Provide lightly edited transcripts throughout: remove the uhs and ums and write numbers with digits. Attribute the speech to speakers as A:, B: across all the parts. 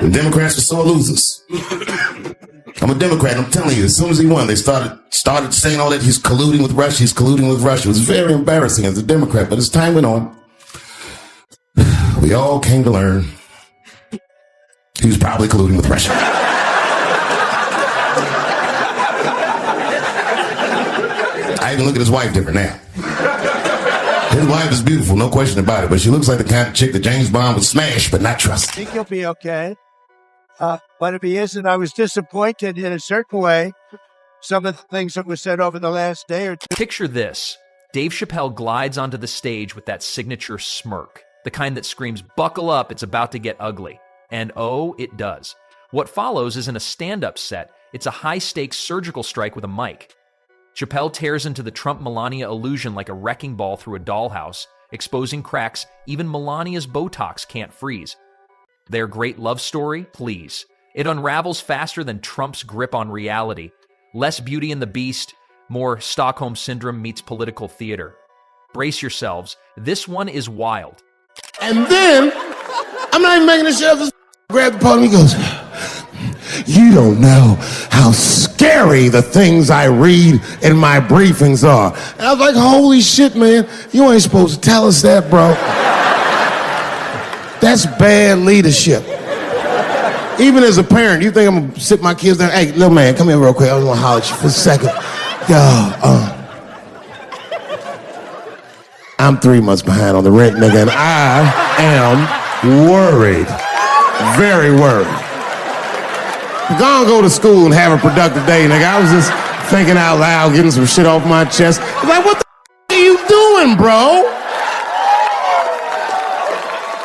A: The Democrats were sore losers. I'm a Democrat, I'm telling you, as soon as he won, they started saying all that he's colluding with Russia, It was very embarrassing as a Democrat, but as time went on, we all came to learn he was probably colluding with Russia. I even look at his wife different now. His wife is beautiful, no question about it, but she looks like the kind of chick that James Bond would smash but not trust.
B: I think he'll be okay. But if he isn't, I was disappointed in a certain way. Some of the things that were said over the last day or two.
C: Picture this. Dave Chappelle glides onto the stage with that signature smirk, the kind that screams, "Buckle up, it's about to get ugly." And oh, it does. What follows isn't a stand-up set, it's a high-stakes surgical strike with a mic. Chappelle tears into the Trump-Melania illusion like a wrecking ball through a dollhouse, exposing cracks even Melania's Botox can't freeze. Their great love story? Please. It unravels faster than Trump's grip on reality. Less Beauty and the Beast, more Stockholm Syndrome meets political theater. Brace yourselves. This one is wild.
A: And then, I'm not even making this shit up, just grab the podium, he goes, "You don't know how scary the things I read in my briefings are." And I was like, holy shit, man, you ain't supposed to tell us that, bro. That's bad leadership. Even as a parent, you think I'm gonna sit my kids down? Hey, little man, come here real quick. I was gonna holler at you for a second. Yo, I'm 3 months behind on the rent, nigga, and I am worried. Very worried. Go to school and have a productive day, nigga. I was just thinking out loud, getting some shit off my chest. I'm like, what the are you doing, bro?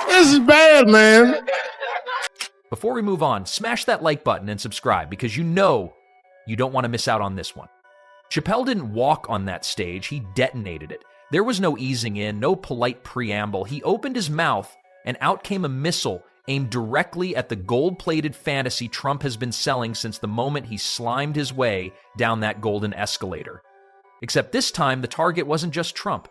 A: This is bad, man.
C: Before we move on, smash that like button and subscribe because you know you don't want to miss out on this one. Chappelle didn't walk on that stage, he detonated it. There was no easing in, no polite preamble. He opened his mouth and out came a missile aimed directly at the gold-plated fantasy Trump has been selling since the moment he slimed his way down that golden escalator. Except this time, the target wasn't just Trump.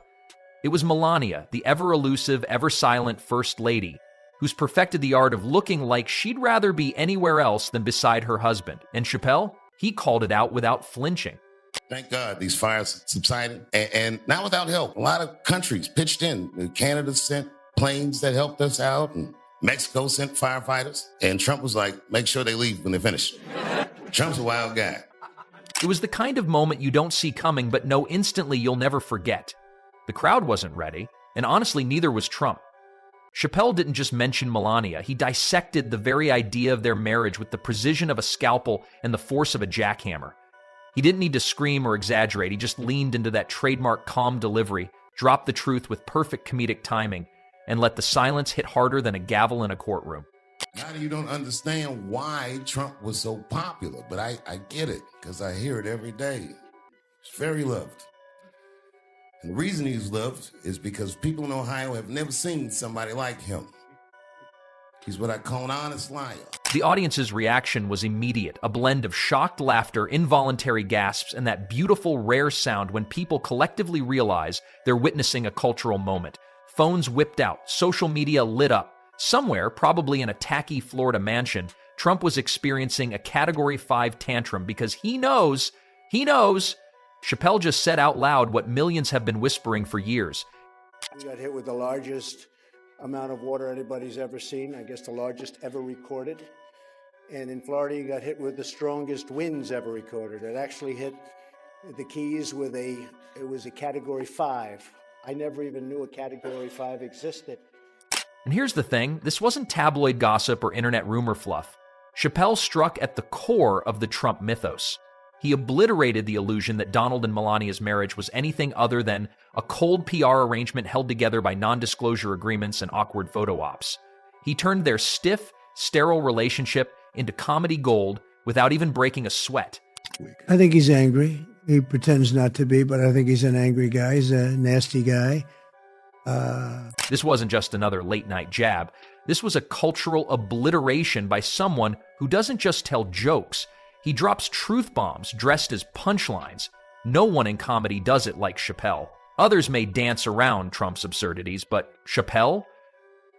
C: It was Melania, the ever-elusive, ever-silent First Lady, who's perfected the art of looking like she'd rather be anywhere else than beside her husband. And Chappelle, he called it out without flinching.
A: Thank God these fires subsided, and not without help. A lot of countries pitched in. Canada sent planes that helped us out, and Mexico sent firefighters. And Trump was like, make sure they leave when they finish. Trump's a wild guy.
C: It was the kind of moment you don't see coming, but know instantly you'll never forget. The crowd wasn't ready, and honestly, neither was Trump. Chappelle didn't just mention Melania, he dissected the very idea of their marriage with the precision of a scalpel and the force of a jackhammer. He didn't need to scream or exaggerate, he just leaned into that trademark calm delivery, dropped the truth with perfect comedic timing, and let the silence hit harder than a gavel in a courtroom.
A: Now you don't understand why Trump was so popular, but I get it, because I hear it every day. He's very loved. And the reason he's loved is because people in Ohio have never seen somebody like him. He's what I call an honest liar.
C: The audience's reaction was immediate, a blend of shocked laughter, involuntary gasps, and that beautiful, rare sound when people collectively realize they're witnessing a cultural moment. Phones whipped out, social media lit up. Somewhere, probably in a tacky Florida mansion, Trump was experiencing a Category 5 tantrum because he knows, Chappelle just said out loud what millions have been whispering for years.
B: We got hit with the largest amount of water anybody's ever seen, I guess the largest ever recorded. And in Florida, you got hit with the strongest winds ever recorded. It actually hit the Keys with it was a Category 5. I never even knew a Category 5 existed.
C: And here's the thing, this wasn't tabloid gossip or internet rumor fluff. Chappelle struck at the core of the Trump mythos. He obliterated the illusion that Donald and Melania's marriage was anything other than a cold PR arrangement held together by non-disclosure agreements and awkward photo ops. He turned their stiff, sterile relationship into comedy gold without even breaking a sweat.
B: I think he's angry. He pretends not to be, but I think he's an angry guy. He's a nasty guy.
C: This wasn't just another late-night jab. This was a cultural obliteration by someone who doesn't just tell jokes. He drops truth bombs dressed as punchlines. No one in comedy does it like Chappelle. Others may dance around Trump's absurdities, but Chappelle?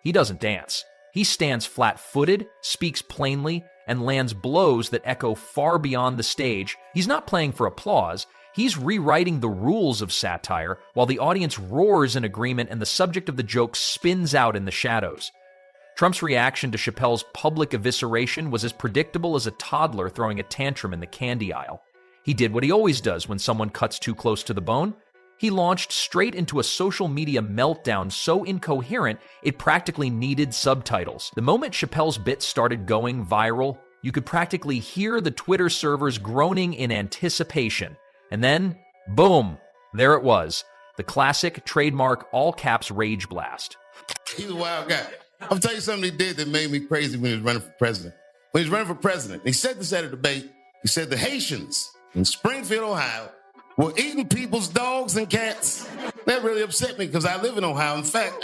C: He doesn't dance. He stands flat-footed, speaks plainly, and lands blows that echo far beyond the stage. He's not playing for applause. He's rewriting the rules of satire while the audience roars in agreement and the subject of the joke spins out in the shadows. Trump's reaction to Chappelle's public evisceration was as predictable as a toddler throwing a tantrum in the candy aisle. He did what he always does when someone cuts too close to the bone. He launched straight into a social media meltdown so incoherent it practically needed subtitles. The moment Chappelle's bit started going viral, you could practically hear the Twitter servers groaning in anticipation. And then, boom, there it was. The classic, trademark, all-caps rage blast.
A: He's a wild guy. I'll tell you something he did that made me crazy when he was running for president. When he was running for president, he said this at a debate. He said the Haitians in Springfield, Ohio, were eating people's dogs and cats. That really upset me because I live in Ohio. In fact,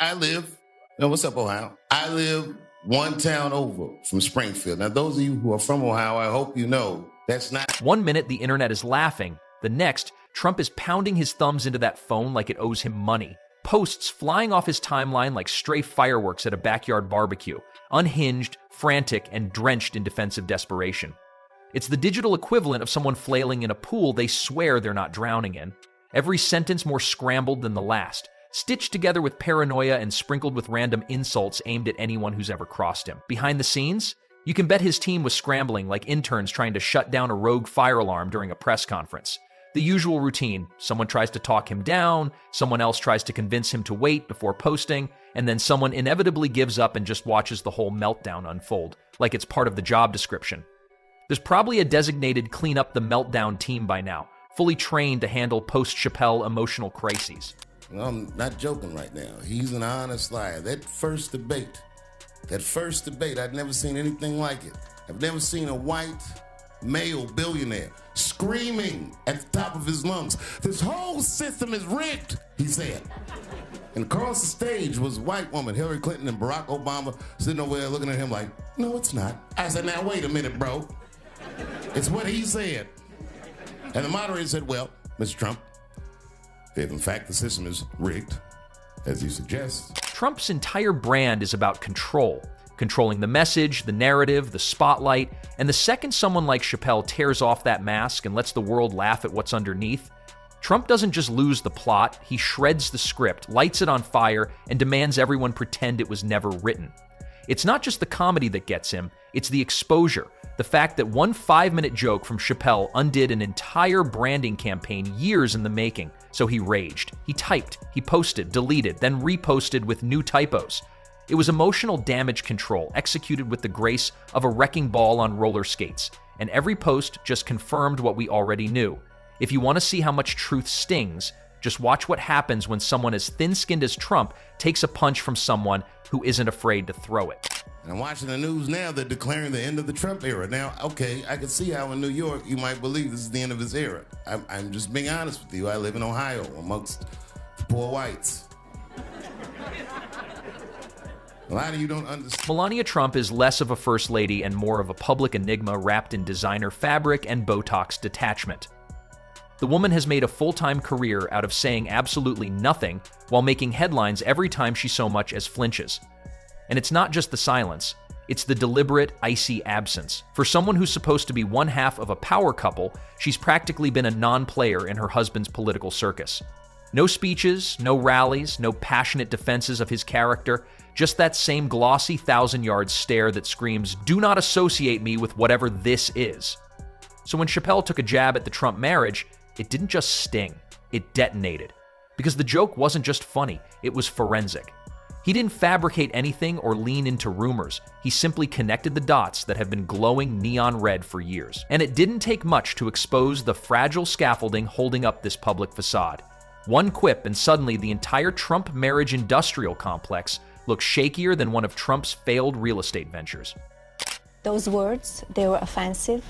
A: what's up, Ohio? I live one town over from Springfield. Now, those of you who are from Ohio, I hope you know that's not.
C: 1 minute, the internet is laughing. The next, Trump is pounding his thumbs into that phone like it owes him money. Posts flying off his timeline like stray fireworks at a backyard barbecue. Unhinged, frantic, and drenched in defensive desperation. It's the digital equivalent of someone flailing in a pool they swear they're not drowning in. Every sentence more scrambled than the last, stitched together with paranoia and sprinkled with random insults aimed at anyone who's ever crossed him. Behind the scenes, you can bet his team was scrambling like interns trying to shut down a rogue fire alarm during a press conference. The usual routine: someone tries to talk him down, someone else tries to convince him to wait before posting, and then someone inevitably gives up and just watches the whole meltdown unfold, like it's part of the job description. There's probably a designated clean up the meltdown team by now, fully trained to handle post-Chappelle emotional crises.
A: I'm not joking right now. He's an honest liar. That first debate, I'd never seen anything like it. I've never seen a white male billionaire screaming at the top of his lungs, "This whole system is rigged," he said. And across the stage was a white woman, Hillary Clinton and Barack Obama, sitting over there looking at him like, "No, it's not." I said, "Now, wait a minute, bro. It's what he said." And the moderator said, "Well, Mr. Trump, if in fact the system is rigged, as you suggest."
C: Trump's entire brand is about control. Controlling the message, the narrative, the spotlight, and the second someone like Chappelle tears off that mask and lets the world laugh at what's underneath, Trump doesn't just lose the plot, he shreds the script, lights it on fire, and demands everyone pretend it was never written. It's not just the comedy that gets him, it's the exposure. The fact that one 5-minute joke from Chappelle undid an entire branding campaign years in the making. So he raged. He typed, he posted, deleted, then reposted with new typos. It was emotional damage control executed with the grace of a wrecking ball on roller skates. And every post just confirmed what we already knew. If you want to see how much truth stings, just watch what happens when someone as thin-skinned as Trump takes a punch from someone who isn't afraid to throw it.
A: And I'm watching the news now, they're declaring the end of the Trump era. Now, okay, I can see how in New York you might believe this is the end of his era. I'm just being honest with you. I live in Ohio amongst the poor whites. A lot of you don't understand.
C: Melania Trump is less of a first lady and more of a public enigma wrapped in designer fabric and Botox detachment. The woman has made a full-time career out of saying absolutely nothing while making headlines every time she so much as flinches. And it's not just the silence, it's the deliberate, icy absence. For someone who's supposed to be one half of a power couple, she's practically been a non-player in her husband's political circus. No speeches, no rallies, no passionate defenses of his character, just that same glossy 1,000-yard stare that screams, "Do not associate me with whatever this is." So when Chappelle took a jab at the Trump marriage, it didn't just sting, it detonated. Because the joke wasn't just funny, it was forensic. He didn't fabricate anything or lean into rumors. He simply connected the dots that have been glowing neon red for years. And it didn't take much to expose the fragile scaffolding holding up this public facade. One quip and suddenly the entire Trump marriage industrial complex looks shakier than one of Trump's failed real estate ventures.
D: Those words, they were offensive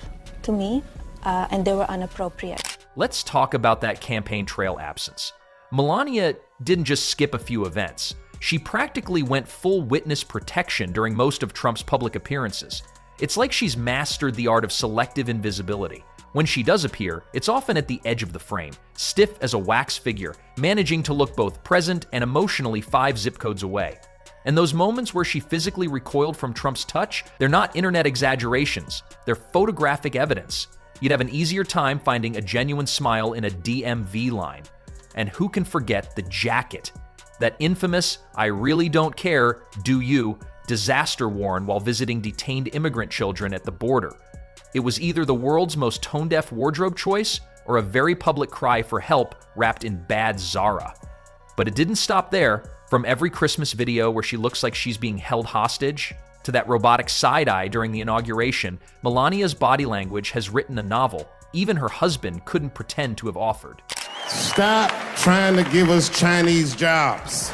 D: to me, and they were inappropriate.
C: Let's talk about that campaign trail absence. Melania didn't just skip a few events. She practically went full witness protection during most of Trump's public appearances. It's like she's mastered the art of selective invisibility. When she does appear, it's often at the edge of the frame, stiff as a wax figure, managing to look both present and emotionally 5 zip codes away. And those moments where she physically recoiled from Trump's touch, they're not internet exaggerations. They're photographic evidence. You'd have an easier time finding a genuine smile in a DMV line. And who can forget the jacket? That infamous, I really don't care, do you, disaster worn while visiting detained immigrant children at the border. It was either the world's most tone-deaf wardrobe choice or a very public cry for help wrapped in bad Zara. But it didn't stop there. From every Christmas video where she looks like she's being held hostage, to that robotic side-eye during the inauguration, Melania's body language has written a novel even her husband couldn't pretend to have offered.
A: Stop trying to give us Chinese jobs.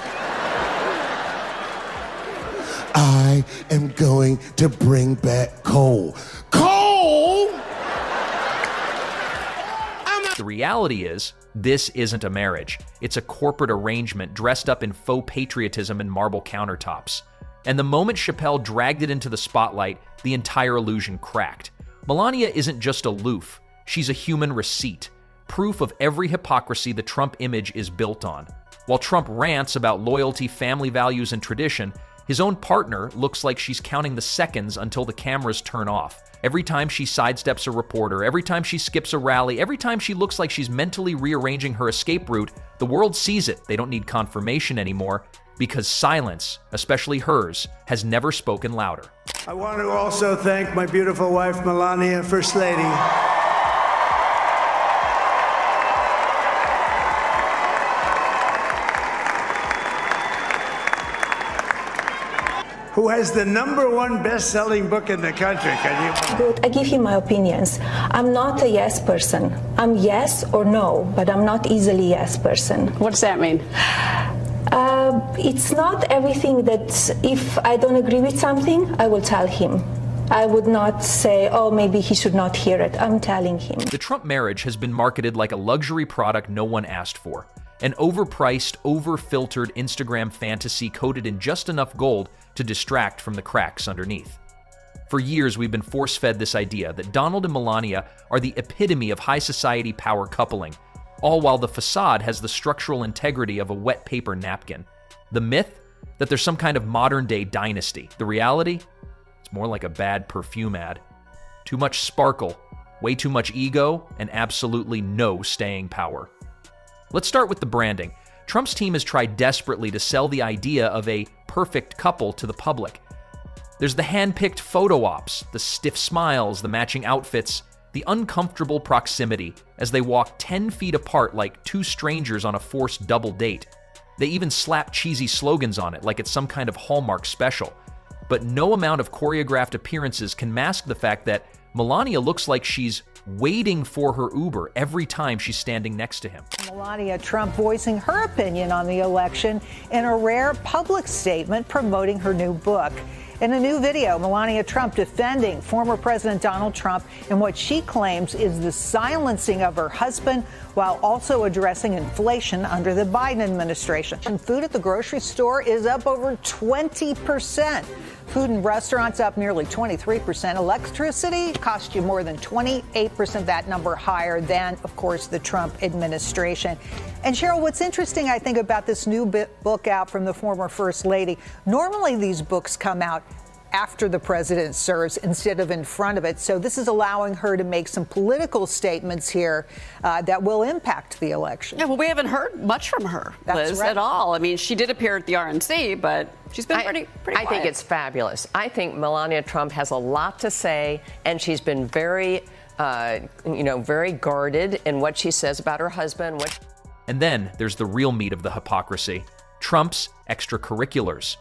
A: I am going to bring back coal. Coal?
C: The reality is, this isn't a marriage. It's a corporate arrangement dressed up in faux patriotism and marble countertops. And the moment Chappelle dragged it into the spotlight, the entire illusion cracked. Melania isn't just aloof. She's a human receipt. Proof of every hypocrisy the Trump image is built on. While Trump rants about loyalty, family values, and tradition, his own partner looks like she's counting the seconds until the cameras turn off. Every time she sidesteps a reporter, every time she skips a rally, every time she looks like she's mentally rearranging her escape route, the world sees it. They don't need confirmation anymore, because silence, especially hers, has never spoken louder.
B: I want to also thank my beautiful wife, Melania, First Lady. Who has the #1 best-selling book in the country. Can you?
D: Good. I give you my opinions. I'm not a yes person. I'm yes or no, but I'm not easily yes person.
E: What does that mean?
D: It's not everything that if I don't agree with something, I will tell him. I would not say, oh, maybe he should not hear it. I'm telling him.
C: The Trump marriage has been marketed like a luxury product no one asked for. An overpriced, over-filtered Instagram fantasy coated in just enough gold to distract from the cracks underneath. For years, we've been force-fed this idea that Donald and Melania are the epitome of high society power coupling, all while the facade has the structural integrity of a wet paper napkin. The myth? That there's some kind of modern-day dynasty. The reality? It's more like a bad perfume ad. Too much sparkle, way too much ego, and absolutely no staying power. Let's start with the branding. Trump's team has tried desperately to sell the idea of a perfect couple to the public. There's the hand-picked photo ops, the stiff smiles, the matching outfits, the uncomfortable proximity as they walk 10 feet apart like two strangers on a forced double date. They even slap cheesy slogans on it like it's some kind of Hallmark special. But no amount of choreographed appearances can mask the fact that Melania looks like she's waiting for her Uber every time she's standing next to him.
F: Melania Trump voicing her opinion on the election in a rare public statement promoting her new book. In a new video, Melania Trump defending former President Donald Trump in what she claims is the silencing of her husband, while also addressing inflation under the Biden administration. And food at the grocery store is up over 20%. Food in restaurants up nearly 23%. Electricity cost you more than 28%, that number higher than, of course, the Trump administration. And Cheryl, what's interesting, I think, about this new book out from the former First Lady, normally these books come out after the president serves instead of in front of it. So this is allowing her to make some political statements here that will impact the election.
E: Yeah, well, we haven't heard much from her, Liz,
F: right.
E: at all. I mean, she did appear at the RNC, but she's been pretty quiet.
G: I think it's fabulous. I think Melania Trump has a lot to say, and she's been very, very guarded in what she says about her husband.
C: And then there's the real meat of the hypocrisy, Trump's extracurriculars.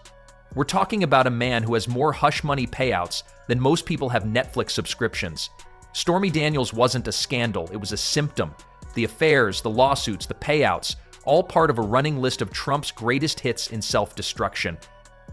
C: We're talking about a man who has more hush money payouts than most people have Netflix subscriptions. Stormy Daniels wasn't a scandal, it was a symptom. The affairs, the lawsuits, the payouts, all part of a running list of Trump's greatest hits in self-destruction.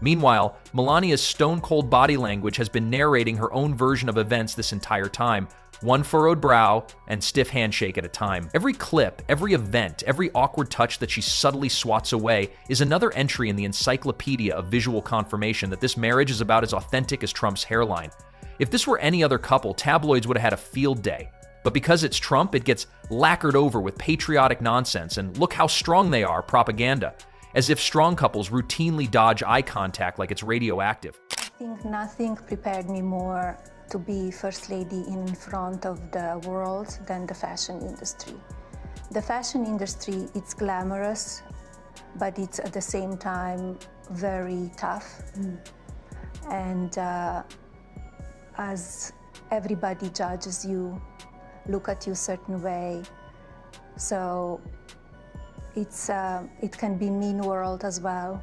C: Meanwhile, Melania's stone-cold body language has been narrating her own version of events this entire time, one furrowed brow and stiff handshake at a time. Every clip, every event, every awkward touch that she subtly swats away is another entry in the encyclopedia of visual confirmation that this marriage is about as authentic as Trump's hairline. If this were any other couple, tabloids would have had a field day. But because it's Trump, it gets lacquered over with patriotic nonsense and look how strong they are propaganda. as if strong couples routinely dodge eye contact like it's radioactive.
D: I think nothing prepared me more to be First Lady in front of the world than the fashion industry. The fashion industry, it's glamorous, but it's at the same time very tough. And as everybody judges you, look at you a certain way, so it can be mean world as well.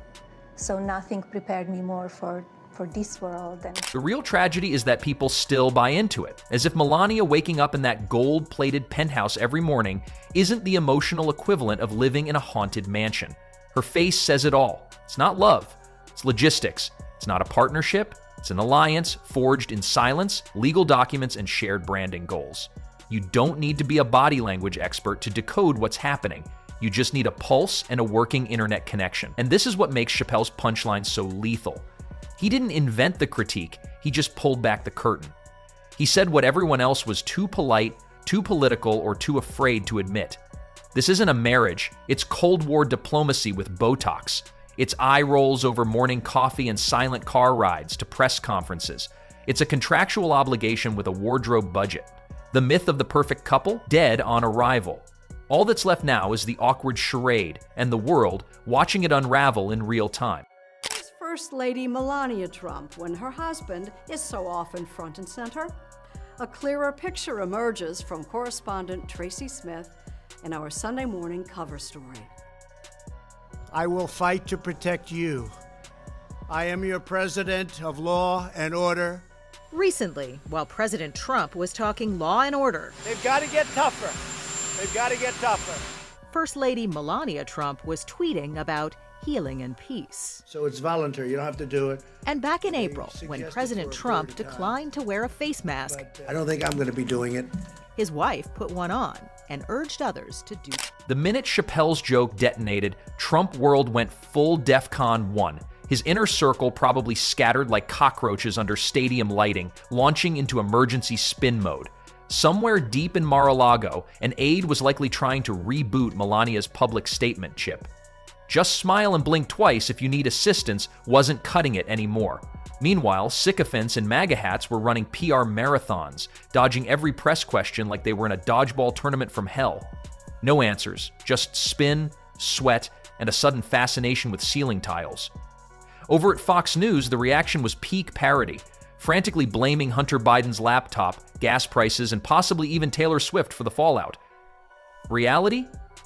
D: So nothing prepared me more for this world.
C: The real tragedy is that people still buy into it, as if Melania waking up in that gold-plated penthouse every morning isn't the emotional equivalent of living in a haunted mansion. Her face says it all. It's not love, it's logistics. It's not a partnership, it's an alliance forged in silence, legal documents, and shared branding goals. You don't need to be a body language expert to decode what's happening. You just need a pulse and a working internet connection. And this is what makes Chappelle's punchline so lethal. He didn't invent the critique, he just pulled back the curtain. He said what everyone else was too polite, too political, or too afraid to admit. This isn't a marriage, it's Cold War diplomacy with Botox. It's eye rolls over morning coffee and silent car rides to press conferences. It's a contractual obligation with a wardrobe budget. The myth of the perfect couple, dead on arrival. All that's left now is the awkward charade and the world watching it unravel in real time.
H: First Lady Melania Trump when her husband is so often front and center? A clearer picture emerges from correspondent Tracy Smith in our Sunday morning cover story.
B: I will fight to protect you. I am your president of law and order.
I: Recently, while President Trump was talking law and order,
B: They've got to get tougher. They've got to get tougher.
I: First Lady Melania Trump was tweeting about healing and peace.
B: So it's voluntary. You don't have to do it.
I: And back in April, when
B: suggested
I: President
B: for a
I: Trump
B: third time.
I: declined to wear a face mask,
B: I don't think I'm going to be doing it.
I: his wife put one on and urged others to do.
C: The minute Chappelle's joke detonated, Trump world went full DEFCON 1. His inner circle probably scattered like cockroaches under stadium lighting, launching into emergency spin mode. Somewhere deep in Mar-a-Lago, an aide was likely trying to reboot Melania's public statement chip. Just smile and blink twice if you need assistance wasn't cutting it anymore. Meanwhile, sycophants in MAGA hats were running PR marathons, dodging every press question like they were in a dodgeball tournament from hell. No answers, just spin, sweat, and a sudden fascination with ceiling tiles. Over at Fox News, the reaction was peak parody, frantically blaming Hunter Biden's laptop, gas prices, and possibly even Taylor Swift for the fallout. Reality?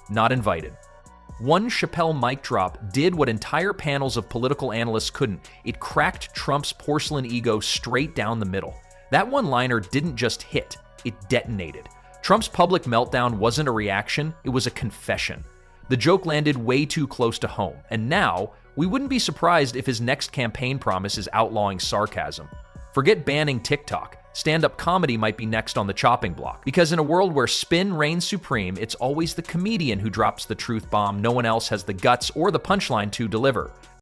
C: Not invited. One Chappelle mic drop did what entire panels of political analysts couldn't. It cracked Trump's porcelain ego straight down the middle. That one-liner didn't just hit, it detonated. Trump's public meltdown wasn't a reaction, it was a confession. The joke landed way too close to home, and now, we wouldn't be surprised if his next campaign promise is outlawing sarcasm. Forget banning TikTok. Stand-up comedy might be next on the chopping block. Because in a world where spin reigns supreme, it's always the comedian who drops the truth bomb no one else has the guts or the punchline to deliver.